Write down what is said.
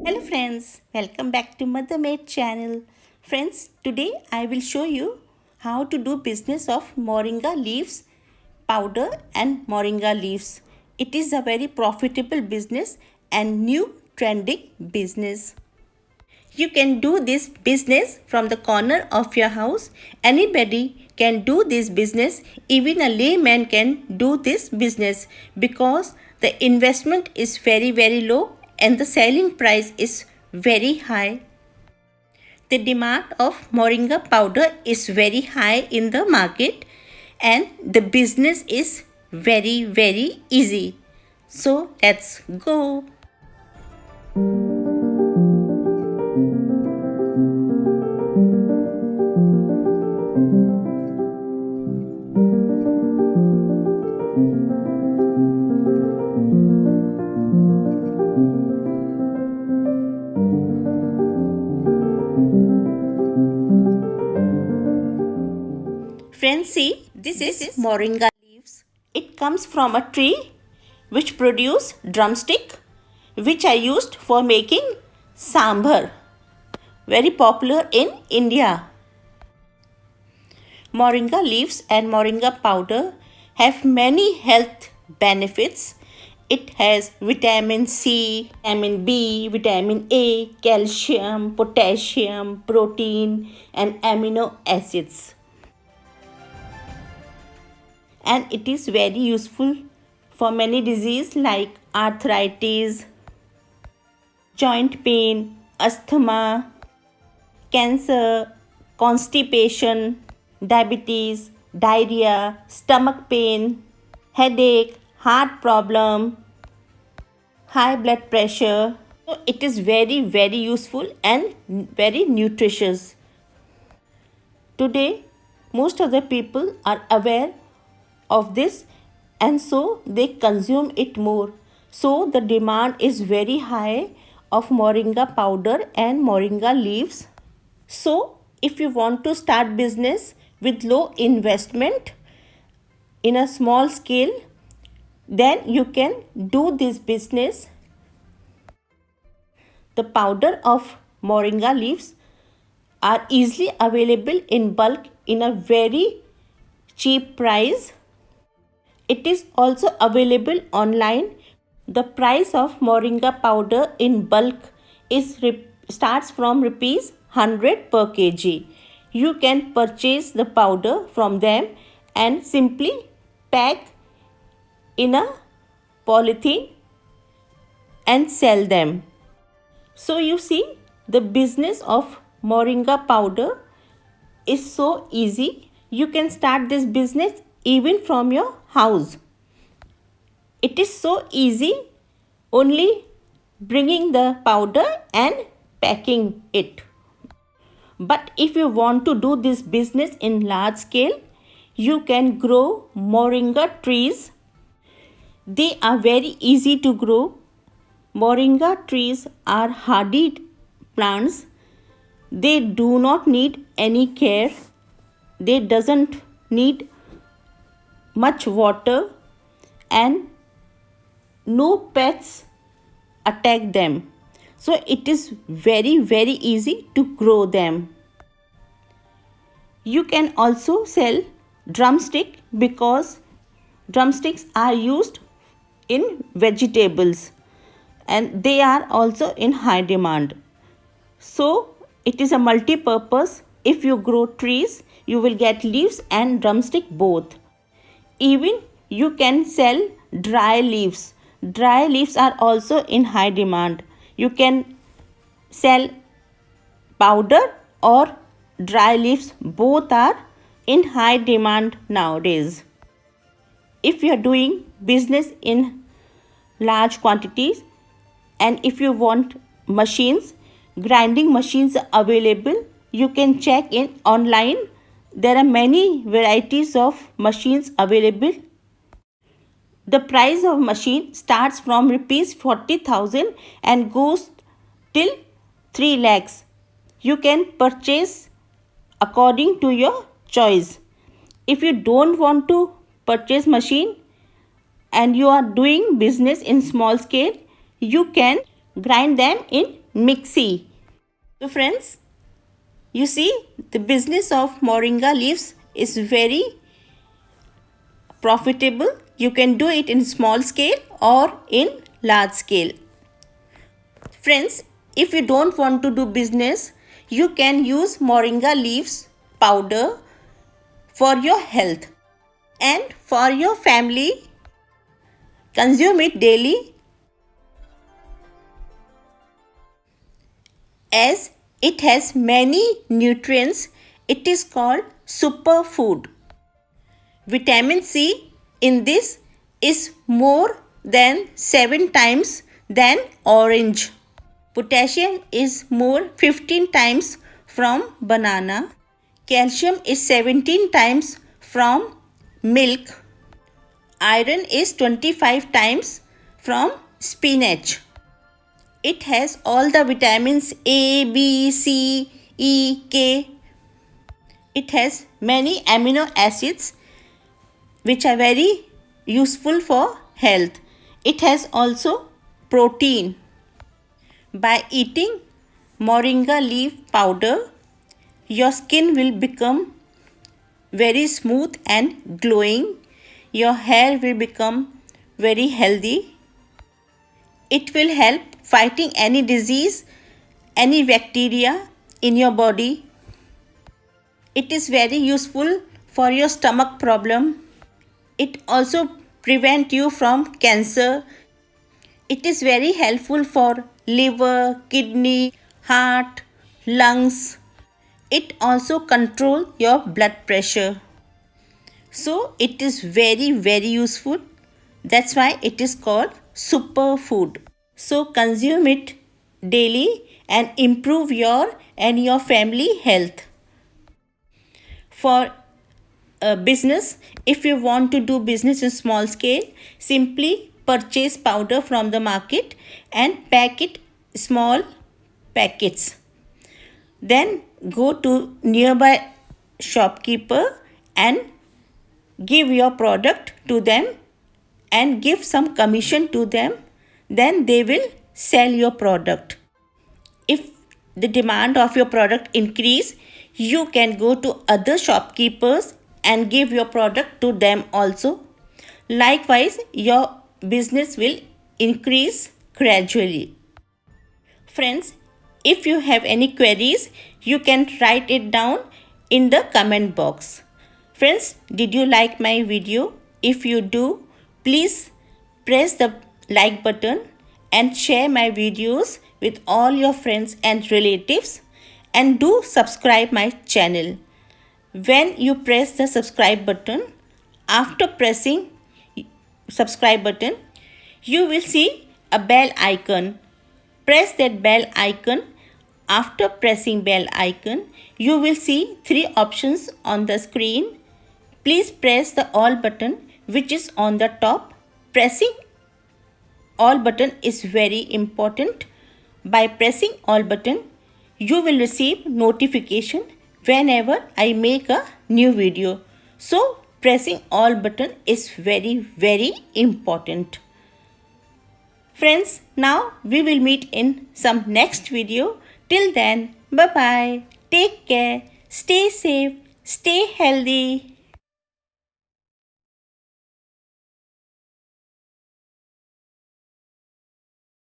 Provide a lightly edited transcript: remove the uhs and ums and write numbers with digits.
Hello friends, welcome back to Mothermade channel. Friends, today I will show you how to do business of moringa leaves powder and moringa leaves. It is a very profitable business and new trending business. You can do this business from the corner of your house. Anybody can do this business. Even a layman can do this business because the investment is very low and the selling price is very high. The demand of moringa powder is very high in the market and the business is very easy. So let's go. Friends, see, this is moringa leaves. It comes from a tree which produce drumstick, which I used for making sambar, very popular in India. Moringa leaves and moringa powder have many health benefits. It has vitamin C, vitamin B, vitamin A, calcium, potassium, protein, and amino acids. And it is very useful for many diseases like arthritis, joint pain, asthma, cancer, constipation, diabetes, diarrhea, stomach pain, headache, heart problem, high blood pressure. So it is very useful and very nutritious. Today, most of the people are aware of this and so they consume it more. So the demand is very high of moringa powder and moringa leaves. So if you want to start business with low investment in a small scale, then you can do this business. The powder of moringa leaves are easily available in bulk in a very cheap price. It is also available online. The price of moringa powder in bulk starts from rupees 100 per kg. You can purchase the powder from them and simply pack in a polythene and sell them. So you see, the business of moringa powder is so easy. You can start this business even from your house. It is so easy, only bringing the powder and packing it. But if you want to do this business in large scale, you can grow moringa trees. They are very easy to grow. Moringa trees are hardy plants. They do not need any care. They doesn't need much water and no pests attack them. So it is very easy to grow them. You can also sell drumstick because drumsticks are used in vegetables and they are also in high demand. So it is a multi-purpose. If you grow trees, you will get leaves and drumstick both. Even you can sell dry leaves. Dry leaves are also in high demand. You can sell powder or dry leaves. Both are in high demand nowadays. If you are doing business in large quantities and if you want machines, grinding machines are available. You can check in online. There are many varieties of machines available. The price of machine starts from rupees 40,000 and goes till 3 lakhs. You can purchase according to your choice. If you don't want to purchase machine and you are doing business in small scale, you can grind them in mixie. So friends, you see, the business of moringa leaves is very profitable. You can do it in small scale or in large scale. Friends, if you don't want to do business, you can use moringa leaves powder for your health and for your family. Consume it daily as it has many nutrients. It is called superfood. Vitamin C in this is more than 7 times than orange. Potassium is more 15 times from banana. Calcium is 17 times from milk. Iron is 25 times from spinach. It has all the vitamins A, B, C, E, K. It has many amino acids which are very useful for health. It has also protein. By eating moringa leaf powder, your skin will become very smooth and glowing. Your hair will become very healthy. It will help fighting any disease, any bacteria in your body. It is very useful for your stomach problem. It also prevents you from cancer. It is very helpful for liver, kidney, heart, lungs. It also controls your blood pressure. So it is very useful. That's why it is called superfood. So consume it daily and improve your and your family health. For a business, if you want to do business in small scale, simply purchase powder from the market and pack it small packets. Then go to nearby shopkeeper and give your product to them and give some commission to them. Then they will sell your product. If the demand of your product increase, you can go to other shopkeepers and give your product to them also. Likewise, your business will increase gradually. Friends, if you have any queries, you can write it down in the comment box. Friends, did you like my video? If you do, please press the like button and share my videos with all your friends and relatives, and do subscribe my channel. When you press the subscribe button, after pressing subscribe button, you will see a bell icon. Press that bell icon. After pressing bell icon, you will see 3 options on the screen. Please press the all button which is on the top. Pressing all button is very important. By pressing all button, you will receive notification whenever I make a new video. So pressing all button is very important. Friends, now we will meet in some next video. Till then, bye bye. Take care. Stay safe. Stay healthy.